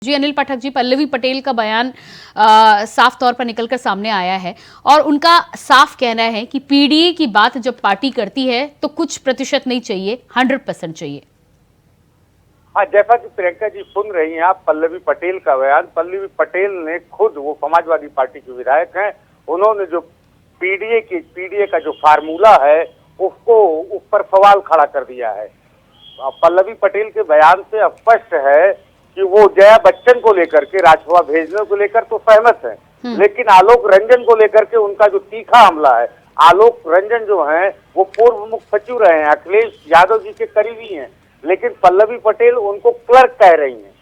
जी अनिल पाठक जी, पल्लवी पटेल का बयान साफ तौर पर निकलकर सामने आया है और उनका साफ कहना है कि पीडीए की बात जब पार्टी करती है तो कुछ प्रतिशत नहीं चाहिए, 100% चाहिए। हाँ, जैसा कि प्रियंका जी सुन रही हैं आप पल्लवी पटेल का बयान। पल्लवी पटेल ने खुद, वो समाजवादी पार्टी के विधायक हैं, उन्होंने जो पीडीए का जो फार्मूला है उसको उस पर सवाल खड़ा कर दिया है। पल्लवी पटेल के बयान से स्पष्ट है कि वो जया बच्चन को लेकर के, राज्यसभा भेजने को लेकर तो सहमत है, लेकिन आलोक रंजन को लेकर के उनका जो तीखा हमला है। आलोक रंजन जो हैं वो पूर्व मुख्य सचिव रहे हैं, अखिलेश यादव जी के करीबी हैं, लेकिन पल्लवी पटेल उनको क्लर्क कह रही हैं।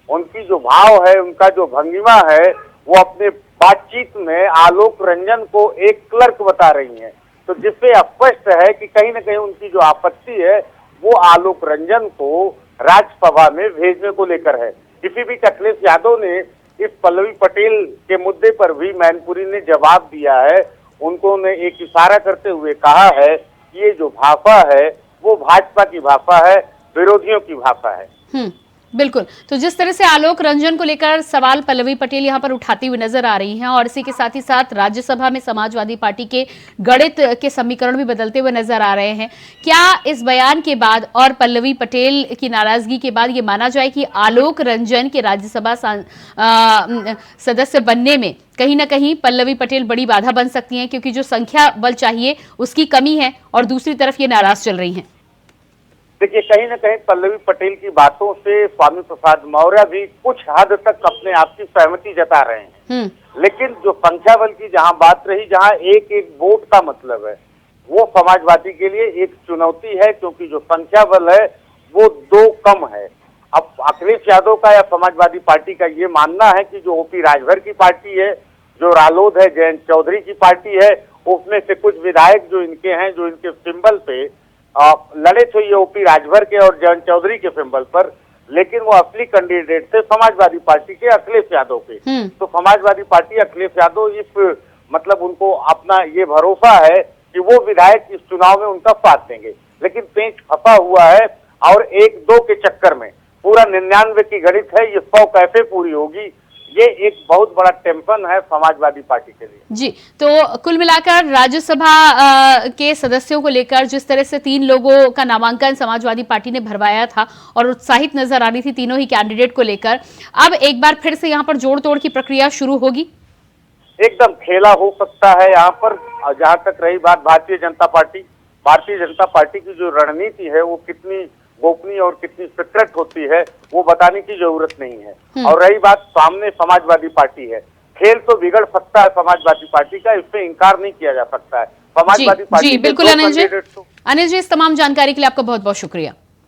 उनकी जो भाव है, उनका जो भंगिमा है, वो अपने बातचीत में आलोक रंजन को एक क्लर्क बता रही हैं। तो जिससे स्पष्ट है कि कहीं न कहीं उनकी जो आपत्ति है वो आलोक रंजन को राज्यसभा में भेजने को लेकर है। इसी बीच अखिलेश यादव ने इस पल्लवी पटेल के मुद्दे पर भी मैनपुरी ने जवाब दिया है। उन्होंने एक इशारा करते हुए कहा है कि ये जो भाषा है वो भाजपा की भाषा है, विरोधियों की भाषा है। बिल्कुल। तो जिस तरह से आलोक रंजन को लेकर सवाल पल्लवी पटेल यहां पर उठाती हुई नजर आ रही हैं और इसी के साथ ही साथ राज्यसभा में समाजवादी पार्टी के गणित के समीकरण भी बदलते हुए नजर आ रहे हैं, क्या इस बयान के बाद और पल्लवी पटेल की नाराजगी के बाद ये माना जाए कि आलोक रंजन के राज्यसभा सदस्य बनने में कहीं ना कहीं पल्लवी पटेल बड़ी बाधा बन सकती हैं, क्योंकि जो संख्या बल चाहिए उसकी कमी है और दूसरी तरफ ये नाराज चल रही हैं? देखिए, कहीं न कहीं पल्लवी पटेल की बातों से स्वामी प्रसाद मौर्य भी कुछ हद तक अपने आप की सहमति जता रहे हैं, लेकिन जो संख्या बल की जहां बात रही, जहां एक एक वोट का मतलब है, वो समाजवादी के लिए एक चुनौती है, क्योंकि जो संख्या बल है वो 2 कम है। अब अखिलेश यादव का या समाजवादी पार्टी का ये मानना है कि जो ओपी राजभर की पार्टी है, जो रालोद है, जयंत चौधरी की पार्टी है, उसमें से कुछ विधायक जो इनके हैं, जो इनके सिंबल पे लड़े थे, ये ओपी राजभर के और जयंत चौधरी के सिंबल पर, लेकिन वो असली कैंडिडेट थे समाजवादी पार्टी के अखिलेश यादव के। तो समाजवादी पार्टी अखिलेश यादव इस मतलब उनको अपना ये भरोसा है कि वो विधायक इस चुनाव में उनका साथ देंगे, लेकिन पेंच फंसा हुआ है और 1-2 के चक्कर में पूरा 99 की गणित है, ये 100 कैसे पूरी होगी, ये एक बहुत बड़ा टेंशन है समाजवादी पार्टी के लिए। जी, तो कुल मिलाकर राज्यसभा के सदस्यों को लेकर जिस तरह से 3 लोगों का नामांकन समाजवादी पार्टी ने भरवाया था और उत्साहित नजर आ रही थी तीनों ही कैंडिडेट को लेकर, अब एक बार फिर से यहाँ पर जोड़ तोड़ की प्रक्रिया शुरू होगी? एकदम खेला हो सकता है यहाँ पर। जहाँ तक रही बात भारतीय जनता पार्टी की जो रणनीति है वो कितनी गोपनीय और कितनी सीक्रेट होती है वो बताने की जरूरत नहीं है। और रही बात सामने समाजवादी पार्टी है, खेल तो बिगड़ सकता है समाजवादी पार्टी का, इससे इंकार नहीं किया जा सकता है। समाजवादी पार्टी बिल्कुल अनिल जी, इस तमाम जानकारी के लिए आपका बहुत बहुत शुक्रिया।